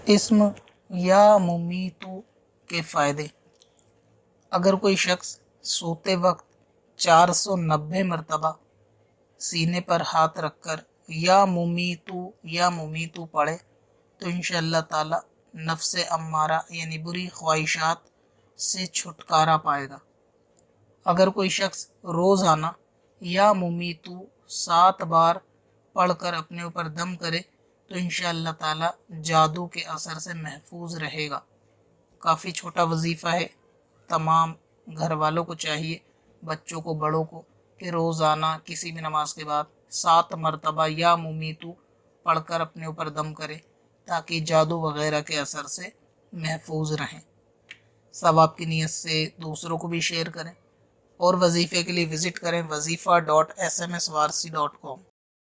اسم یا ممیتو کے فائدے۔ اگر کوئی شخص سوتے وقت 490 مرتبہ سینے پر ہاتھ رکھ کر یا ممیتو پڑھے تو انشاءاللہ تعالی نفس امارہ یعنی بری خواہشات سے چھٹکارا پائے گا۔ اگر کوئی شخص روزانہ یا ممیتو 7 بار پڑھ کر اپنے اوپر دم کرے تو انشاءاللہ تعالی جادو کے اثر سے محفوظ رہے گا۔ کافی چھوٹا وظیفہ ہے، تمام گھر والوں کو چاہیے، بچوں کو بڑوں کو، کہ روزانہ کسی بھی نماز کے بعد 7 مرتبہ یا ممیتو پڑھ کر اپنے اوپر دم کرے تاکہ جادو وغیرہ کے اثر سے محفوظ رہیں۔ ثواب کی نیت سے دوسروں کو بھی شیئر کریں، اور وظیفے کے لیے وزٹ کریں وظیفہ.smswarsi.com۔